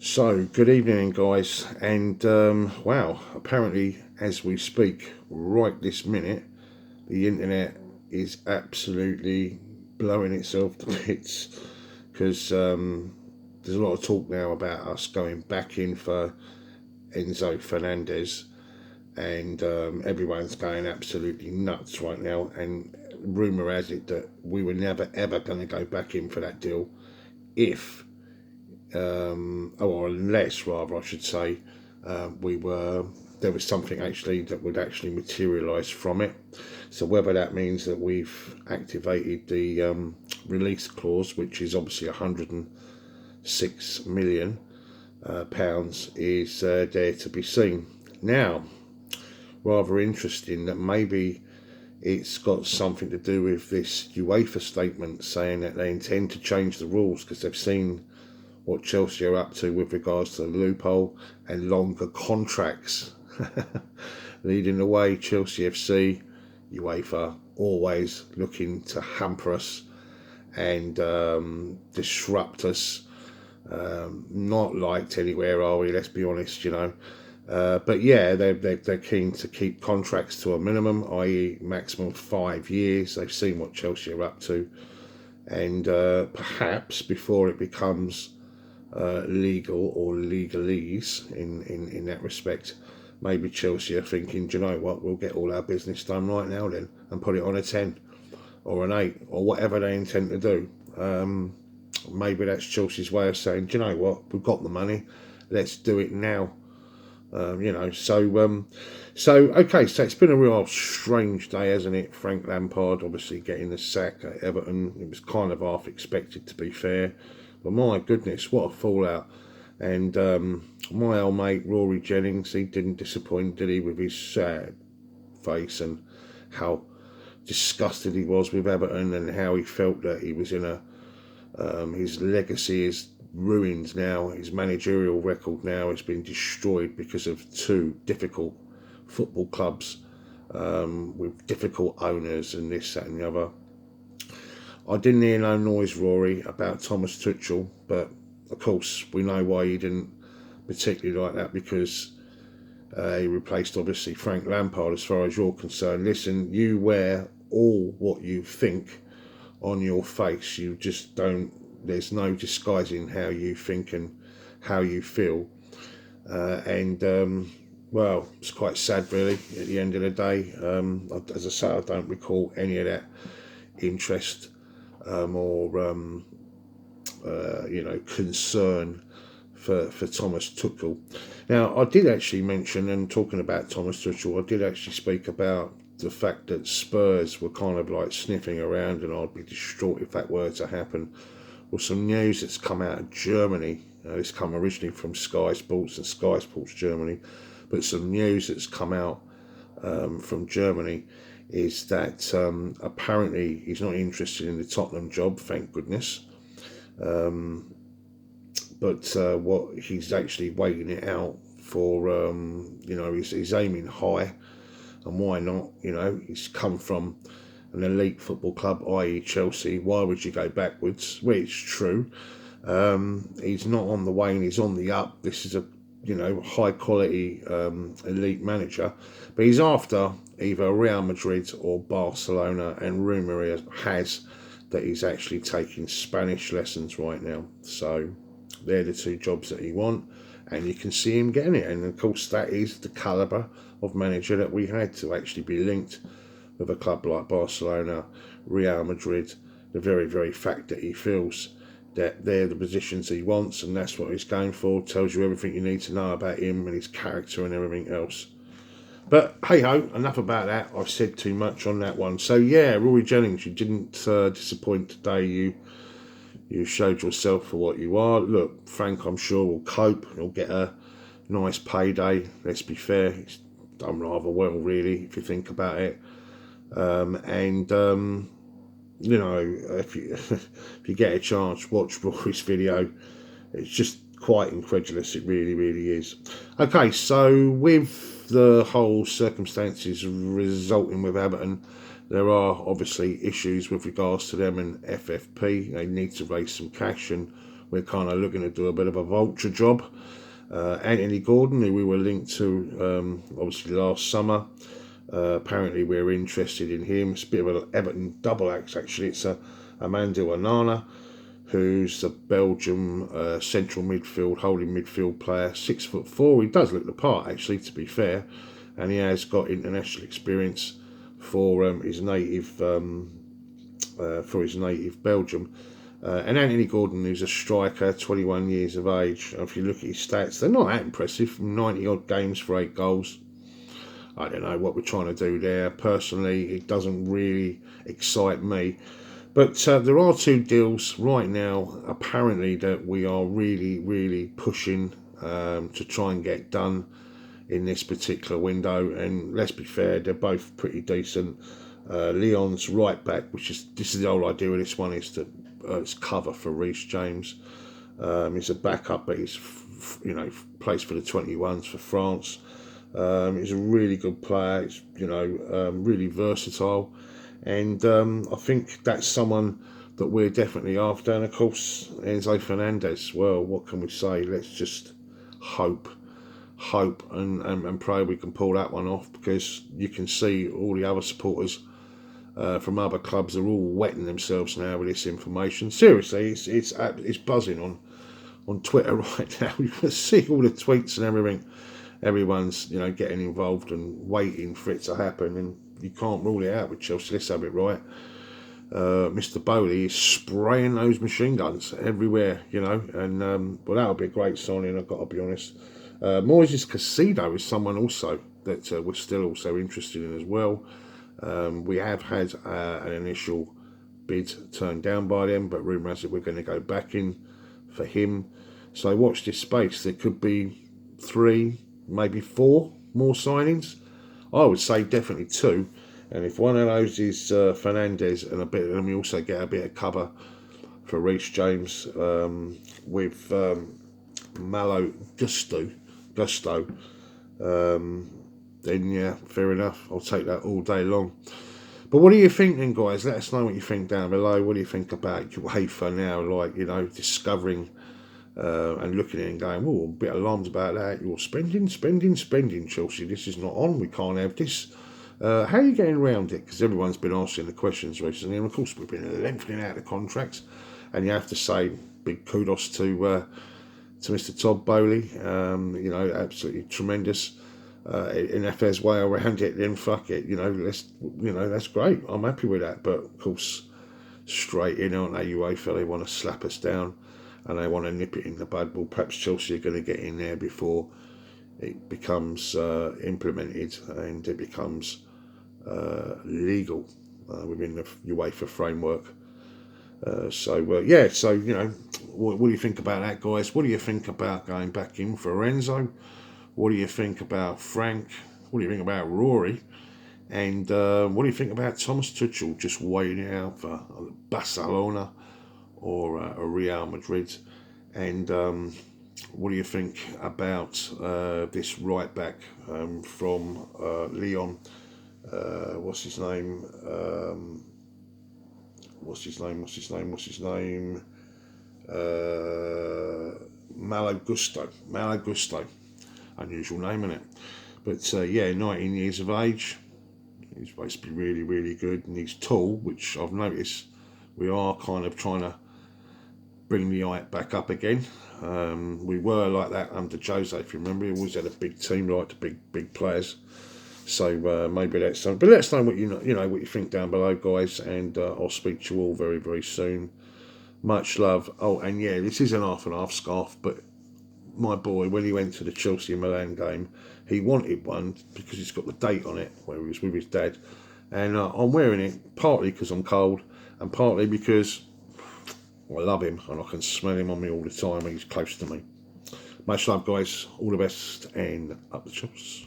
So, good evening, guys. And wow, apparently, as we speak right this minute, the internet is absolutely blowing itself to bits because there's a lot of talk now about us going back in for ENZO Fernandez, and everyone's going absolutely nuts right now. And rumour has it that we were never ever going to go back in for that deal if or unless rather I should say, we were there was something actually that would actually materialise from it. So whether that means that we've activated the release clause, which is obviously 106 million pounds, is there to be seen. Now, rather interesting that maybe it's got something to do with this UEFA statement saying that they intend to change the rules because they've seen what Chelsea are up to with regards to the loophole and longer contracts. Leading the way, Chelsea FC, UEFA, always looking to hamper us and disrupt us. Not liked anywhere, are we? Let's be honest, but yeah, they're keen to keep contracts to a minimum, i.e. maximum 5 years. They've seen what Chelsea are up to. And perhaps before it becomes legal or legalese in that respect, maybe Chelsea are thinking, do you know what, we'll get all our business done right now then and put it on a 10 or an 8 or whatever they intend to do. Maybe that's Chelsea's way of saying, do you know what, we've got the money, let's do it now. So it's been a real strange day, hasn't it? Frank Lampard obviously getting the sack at Everton. It was kind of half expected, to be fair, but my goodness, what a fallout. And my old mate Rory Jennings, he didn't disappoint, did he, with his sad face and how disgusted he was with Everton and how he felt that he was in his legacy is ruined now. His managerial record now has been destroyed because of two difficult football clubs with difficult owners and this, that and the other. I didn't hear no noise, Rory, about Thomas Tuchel, but of course we know why he didn't particularly like that, because he replaced obviously Frank Lampard. As far as you're concerned, listen, you wear all what you think on your face. You just don't, there's no disguising how you think and how you feel. Well, it's quite sad really at the end of the day. As I say, I don't recall any of that interest or concern for Thomas Tuchel. Now, I did actually mention, and talking about Thomas Tuchel, I did actually speak about the fact that Spurs were kind of like sniffing around, and I'd be distraught if that were to happen. Well, some news that's come out of Germany. This come originally from Sky Sports and Sky Sports Germany, but some news that's come out from Germany is that apparently he's not interested in the Tottenham job, thank goodness. But what he's actually waiting it out for, he's aiming high, and why not? He's come from an elite football club, i.e. Chelsea. Why would you go backwards? Well, it's true. He's not on the wane, he's on the up. This is a high quality elite manager, but he's after either Real Madrid or Barcelona, and rumour has that he's actually taking Spanish lessons right now. So they're the two jobs that he wants, and you can see him getting it. And of course that is the calibre of manager that we had to actually be linked with a club like Barcelona, Real Madrid. The very, very fact that he feels that they're the positions he wants and that's what he's going for tells you everything you need to know about him and his character and everything else. But hey ho, enough about that. I've said too much on that one. So yeah, Rory Jennings, you didn't disappoint today. You showed yourself for what you are. Look, Frank, I'm sure, will cope. He'll get a nice payday. Let's be fair, he's done rather well, really, if you think about it. If you get a chance, watch Rory's video. It's just quite incredulous. It really, really is. Okay, so with the whole circumstances resulting with Everton, there are obviously issues with regards to them and FFP. They need to raise some cash, and we're kind of looking to do a bit of a vulture job. Anthony Gordon, who we were linked to obviously last summer, apparently we're interested in him. It's a bit of an Everton double act actually. It's Amanda Onana, who's a Belgium central midfield, holding midfield player, 6'4". He does look the part actually, to be fair, and he has got international experience for his native Belgium. And Anthony Gordon, who's a striker, 21 years of age. If you look at his stats, they're not that impressive. 90 odd games for 8 goals. I don't know what we're trying to do there. Personally, it doesn't really excite me. But there are 2 deals right now, apparently, that we are really, really pushing to try and get done in this particular window. And let's be fair, they're both pretty decent. Leon's right back, this is the whole idea of this one, is to it's cover for Reece James. He's a backup, but he's plays for the 21s for France. He's a really good player. He's really versatile, and I think that's someone that we're definitely after. And of course, ENZO FERNANDEZ. Well, what can we say? Let's just hope and pray we can pull that one off, because you can see all the other supporters from other clubs are all wetting themselves now with this information. Seriously, it's buzzing on Twitter right now. You can see all the tweets and everything. Everyone's getting involved and waiting for it to happen, and you can't rule it out with Chelsea. Let's have it right. Mr. Bowley is spraying those machine guns everywhere, and well, that'll be a great signing, I've got to be honest. Moises Caicedo is someone also that we're still also interested in as well. We have had an initial bid turned down by them, but rumour has it we're going to go back in for him. So watch this space. There could be 3, maybe 4 more signings. I would say definitely 2. And if one of those is Fernandez, and then we also get a bit of cover for Reece James with Malo Gusto. Then yeah, fair enough. I'll take that all day long. But what do you think then, guys? Let us know what you think down below. What do you think about UEFA now? Like, discovering and looking at it and going, oh, a bit alarmed about that. You're spending, Chelsea. This is not on. We can't have this. How are you getting around it? Because everyone's been asking the questions recently. And of course, we've been lengthening out the contracts. And you have to say big kudos to Mr. Todd Bowley. Absolutely tremendous. In FA's way around it, then fuck it, that's great. I'm happy with that. But of course, straight in, aren't they, UEFA? They want to slap us down and they want to nip it in the bud. Well, perhaps Chelsea are going to get in there before it becomes implemented and it becomes legal within the UEFA framework. So what do you think about that, guys? What do you think about going back in for Enzo? What do you think about Frank? What do you think about Rory? And what do you think about Thomas Tuchel just waiting out for Barcelona or Real Madrid? And what do you think about this right back from Lyon? What's his name? Malo Gusto. Unusual name, isn't it? But 19 years of age. He's supposed to be really, really good, and he's tall, which I've noticed we are kind of trying to bring the height back up again. We were like that under Jose, if you remember. He always had a big team, like the big players. So maybe that's something. But let us know what what you think down below, guys, and I'll speak to you all very, very soon. Much love. Oh, and yeah, this is an half and half scarf, but my boy, when he went to the Chelsea Milan game, he wanted one because it's got the date on it where he was with his dad, and I'm wearing it partly because I'm cold and partly because I love him and I can smell him on me all the time when he's close to me. Much love, guys. All the best and up the chops.